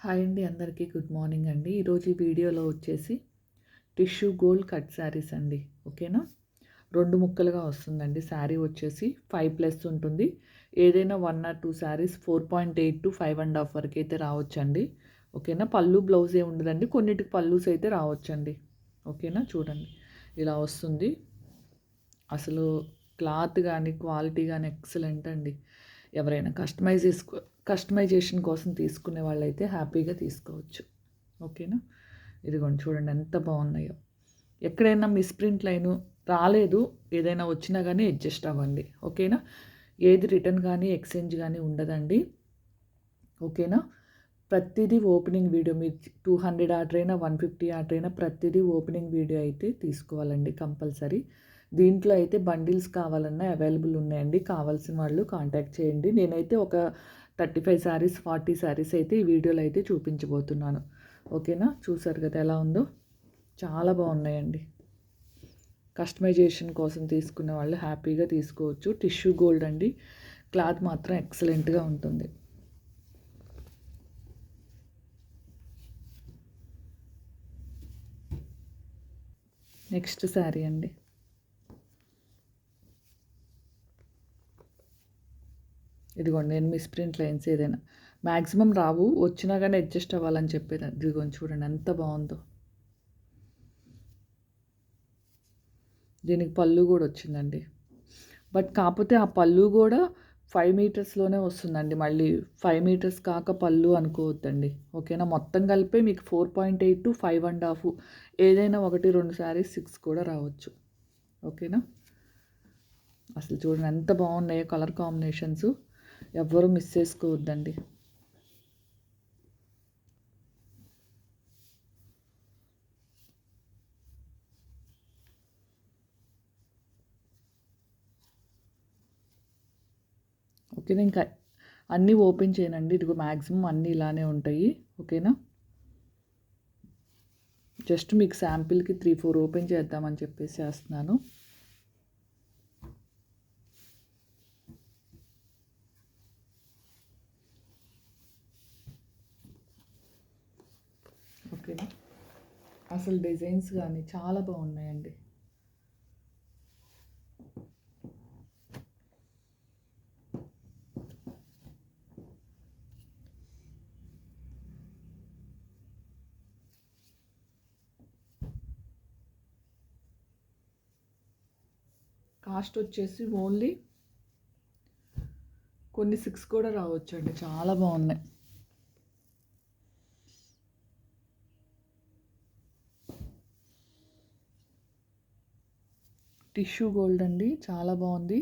Hi అండి, అందరికీ good morning అండి. ఈరోజు ఈ వీడియోలో వచ్చేసి టిష్యూ గోల్డ్ కట్ శారీస్ అండి. ఓకేనా, 2 ముక్కలుగా వస్తుందండి. శారీ వచ్చేసి 5+ ఉంటుంది. ఏదైనా 1 or 2 శారీస్ 4.8 to 5.5 వరకు అయితే రావచ్చండి. ఓకేనా, పళ్ళు బ్లౌజ్ ఏ ఉండదండి, కొన్నిటికి పళ్ళుస్ అయితే రావచ్చండి. ఓకేనా, చూడండి ఇలా వస్తుంది. అసలు క్లాత్ కానీ క్వాలిటీ కానీ ఎక్సలెంట్ అండి. ఎవరైనా కస్టమైజేషన్ కోసం తీసుకునే వాళ్ళైతే హ్యాపీగా తీసుకోవచ్చు. ఓకేనా, ఇదిగోండి చూడండి ఎంత బాగున్నాయో. ఎక్కడైనా మిస్ప్రింట్ లైను రాలేదు, ఏదైనా వచ్చినా కానీ అడ్జస్ట్ అవ్వండి. ఓకేనా, ఏది రిటర్న్ కానీ ఎక్స్చేంజ్ కానీ ఉండదండి. ఓకేనా, ప్రతిదీ ఓపెనింగ్ వీడియో. మీరు 200 ఆర్డర్ అయినా 150 ఆర్డర్ అయినా ప్రతిదీ ఓపెనింగ్ వీడియో అయితే తీసుకోవాలండి కంపల్సరీ. దీంట్లో అయితే బండిల్స్ కావాలన్నా అవైలబుల్ ఉన్నాయండి. కావాల్సిన వాళ్ళు కాంటాక్ట్ చేయండి. నేనైతే ఒక 35 శారీస్ 40 శారీస్ అయితే ఈ వీడియోలో అయితే చూపించబోతున్నాను. ఓకేనా, చూసారు కదా ఎలా ఉందో, చాలా బాగున్నాయండి. కస్టమైజేషన్ కోసం తీసుకునే వాళ్ళు హ్యాపీగా తీసుకోవచ్చు. టిష్యూ గోల్డ్ అండి, క్లాత్ మాత్రం ఎక్సలెంట్గా ఉంటుంది. నెక్స్ట్ శారీ అండి. ఇదిగోండి, నేను మిస్ప్రింట్ లైన్స్ ఏదైనా మ్యాక్సిమం రావు, వచ్చినా కానీ అడ్జస్ట్ అవ్వాలని చెప్పేది. ఇదిగోండి చూడండి ఎంత బాగుందో. దీనికి పళ్ళు కూడా వచ్చిందండి. బట్ కాకపోతే ఆ పళ్ళు కూడా 5 మీటర్స్లోనే వస్తుందండి. మళ్ళీ 5 మీటర్స్ కాక పళ్ళు అనుకోవద్దండి. ఓకేనా, మొత్తం కలిపే మీకు 4.8 to 5.5, ఏదైనా 1-2 శారీస్ 6 కూడా రావచ్చు. ఓకేనా, అసలు చూడండి ఎంత బాగున్నాయో కలర్ కాంబినేషన్స్, ఎవ్వరూ మిస్ చేసుకోవద్దండి. ఓకేనా, ఇంకా అన్నీ ఓపెన్ చేయనండి. ఇదిగో మ్యాక్సిమం అన్నీ ఇలానే ఉంటాయి. ఓకేనా, జస్ట్ మీకు శాంపిల్కి 3-4 ఓపెన్ చేద్దామని చెప్పేసి చేస్తున్నాను. ఓకేనా, అసలు డిజైన్స్ కానీ చాలా బాగున్నాయండి. కాస్ట్ వచ్చేసి ఓన్లీ కొన్ని 6 కూడా రావచ్చు అండి. చాలా బాగున్నాయి. టిష్యూ గోల్డ్ అండి, చాలా బాగుంది.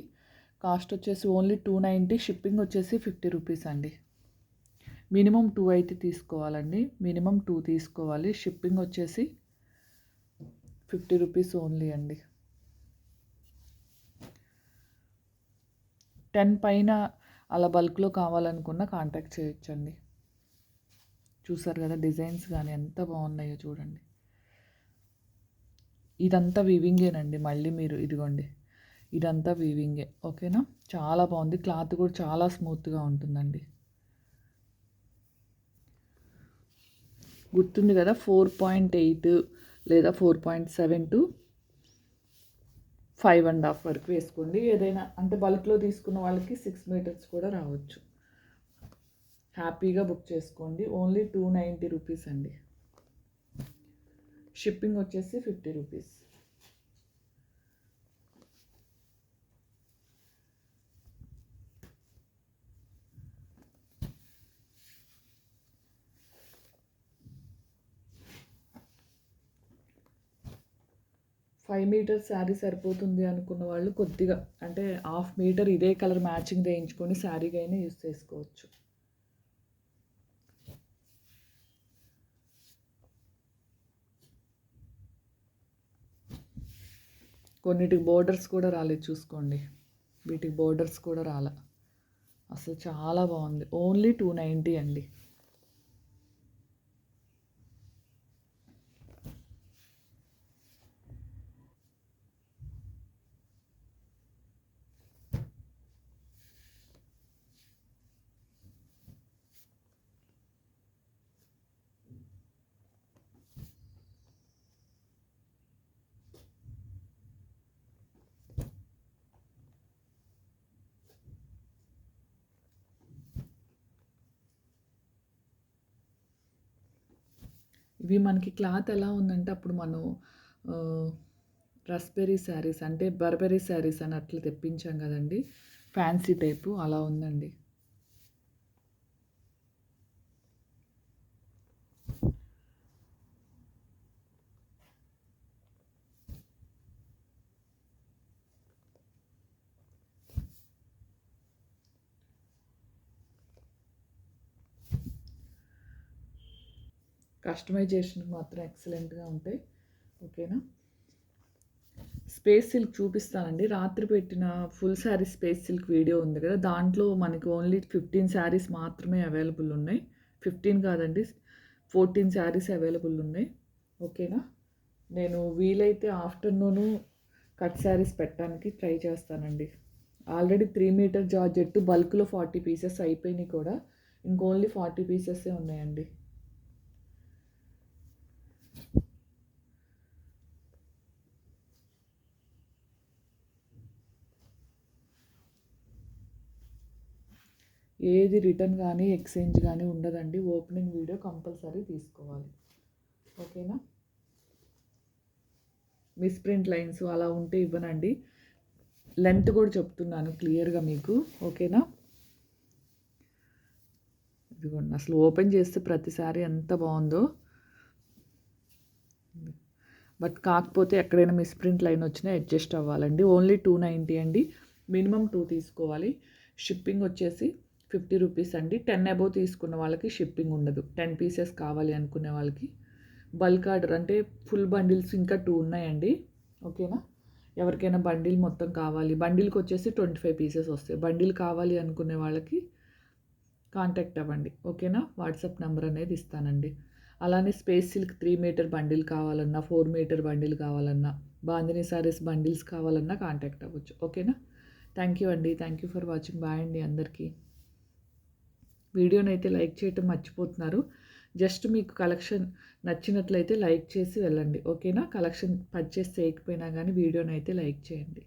కాస్ట్ వచ్చేసి ఓన్లీ 290, షిప్పింగ్ వచ్చేసి 50 రూపీస్ అండి. మినిమం 2 అయితే తీసుకోవాలండి, మినిమం 2 తీసుకోవాలి. షిప్పింగ్ వచ్చేసి 50 రూపీస్ ఓన్లీ అండి. 10 పైన అలా బల్క్లో కావాలనుకున్న కాంటాక్ట్ చేయొచ్చండి. చూసారు కదా డిజైన్స్ కానీ ఎంత బాగున్నాయో చూడండి. ఇదంతా వీవింగేనండి. మళ్ళీ మీరు ఇదిగోండి, ఇదంతా వీవింగే. ఓకేనా, చాలా బాగుంది. క్లాత్ కూడా చాలా స్మూత్గా ఉంటుందండి. గుర్తుంది కదా, 4.8 లేదా 4.7 to 5.5 వరకు వేసుకోండి. ఏదైనా అంటే బల్క్లో తీసుకున్న వాళ్ళకి 6 మీటర్స్ కూడా రావచ్చు. హ్యాపీగా బుక్ చేసుకోండి. ఓన్లీ 290 రూపీస్ అండి. షిప్పింగ్ వచ్చేసి 50 రూపీస్. ఫైవ్ మీటర్ శారీ సరిపోతుంది అనుకున్న వాళ్ళు కొద్దిగా అంటే 1/2 మీటర్ ఇదే కలర్ మ్యాచింగ్ వేయించుకొని శారీగా అయినా యూస్ చేసుకోవచ్చు. కొన్నిటికి బోర్డర్స్ కూడా రాలేదు చూసుకోండి. వీటికి బోర్డర్స్ కూడా రాలే. అసలు చాలా బాగుంది. ఓన్లీ 290 అండి. ఇవి మనకి క్లాత్ ఎలా ఉందంటే అప్పుడు మనం రస్బెర్రీ శారీస్ అంటే బర్బెరీ శారీస్ అని అట్లా తెప్పించాం కదండి, ఫ్యాన్సీ టైపు అలా ఉందండి. కస్టమైజేషన్ మాత్రం ఎక్సలెంట్గా ఉంటాయి. ఓకేనా. స్పేస్ సిల్క్ చూపిస్తానండి. రాత్రి పెట్టిన full sari space silk video ఉంది కదా, దాంట్లో మనకి ఓన్లీ 15 శారీస్ మాత్రమే అవైలబుల్ ఉన్నాయి. 15 కాదండి, 14 శారీస్ అవైలబుల్ ఉన్నాయి. ఓకేనా. నేను వీలైతే ఆఫ్టర్నూను కట్ శారీస్ పెట్టడానికి ట్రై చేస్తానండి. ఆల్రెడీ 3 మీటర్ జార్జెట్ బల్క్లో 40 పీసెస్ అయిపోయినాయి కూడా, ఇంకోన్లీ 40 పీసెస్సే ఉన్నాయండి. ఏది రిటర్న్ కానీ ఎక్స్చేంజ్ కానీ ఉండదండి. ఓపెనింగ్ వీడియో కంపల్సరీ తీసుకోవాలి. ఓకేనా. మిస్ప్రింట్ లైన్స్ అలా ఉంటే ఇవ్వనండి. లెంత్ కూడా చెప్తున్నాను క్లియర్గా మీకు. ఓకేనా. ఇదిగోండి, అసలు ఓపెన్ చేస్తే ప్రతిసారి ఎంత బాగుందో. బట్ కాకపోతే ఎక్కడైనా మిస్ప్రింట్ లైన్ వచ్చినా అడ్జస్ట్ అవ్వాలండి. ఓన్లీ 290 అండి. మినిమం 2 తీసుకోవాలి. షిప్పింగ్ వచ్చేసి 50 రూపీస్ అండి. 10 అబోవ్ తీసుకున్న వాళ్ళకి షిప్పింగ్ ఉండదు. 10 పీసెస్ కావాలి అనుకునే వాళ్ళకి. బల్క్ ఆర్డర్ అంటే ఫుల్ బండిల్స్ ఇంకా 2 ఉన్నాయండి. ఓకేనా. ఎవరికైనా బండిల్ మొత్తం కావాలి, బండిల్కి వచ్చేసి 25 పీసెస్ వస్తాయి. బండిల్ కావాలి అనుకునే వాళ్ళకి కాంటాక్ట్ అవ్వండి. ఓకేనా. వాట్సాప్ నెంబర్ అనేది ఇస్తానండి. అలానే స్పేస్ సిల్క్ 3 మీటర్ బండిల్ కావాలన్నా, 4 మీటర్ బండిల్ కావాలన్నా, బాందినీ సారీస్ బండిల్స్ కావాలన్నా కాంటాక్ట్ అవ్వచ్చు. ఓకేనా. థ్యాంక్ యూ అండి. Thank you for watching. Bye అండి అందరికీ. వీడియోని అయితే లైక్ చేయటం మర్చిపోతున్నారు. జస్ట్ మీకు కలెక్షన్ నచ్చినట్లయితే లైక్ చేసి వెళ్ళండి. ఓకేనా. కలెక్షన్ పర్చేస్ చేయకపోయినా కానీ వీడియోని అయితే లైక్ చేయండి.